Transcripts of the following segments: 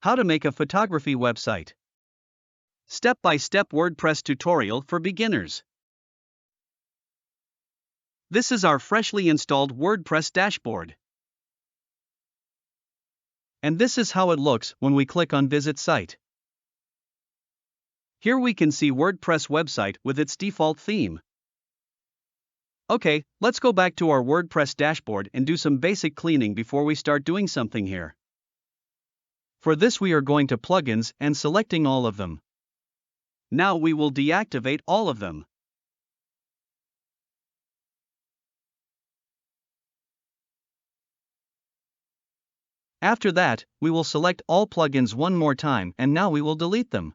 How to make a photography website. Step-by-step WordPress tutorial for beginners. This is our freshly installed WordPress dashboard. And this is how it looks when we click on Visit Site. Here we can see WordPress website with its default theme. Okay, let's go back to our WordPress dashboard and do some basic cleaning before we start doing something here. For this we are going to plugins and selecting all of them. Now we will deactivate all of them. After that, we will select all plugins one more time and now we will delete them.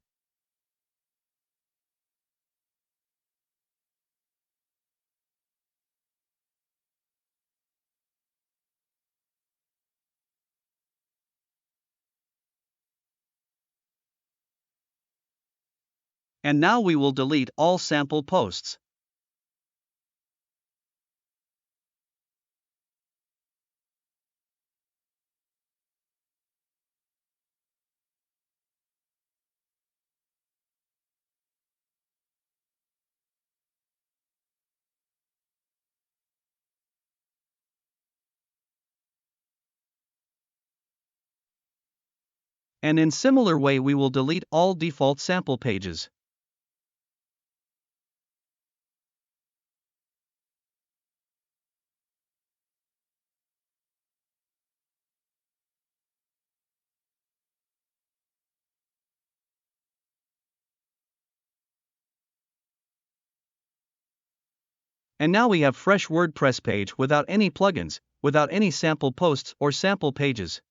And now we will delete all sample posts. And in similar way we will delete all default sample pages. And now we have fresh WordPress page without any plugins, without any sample posts or sample pages.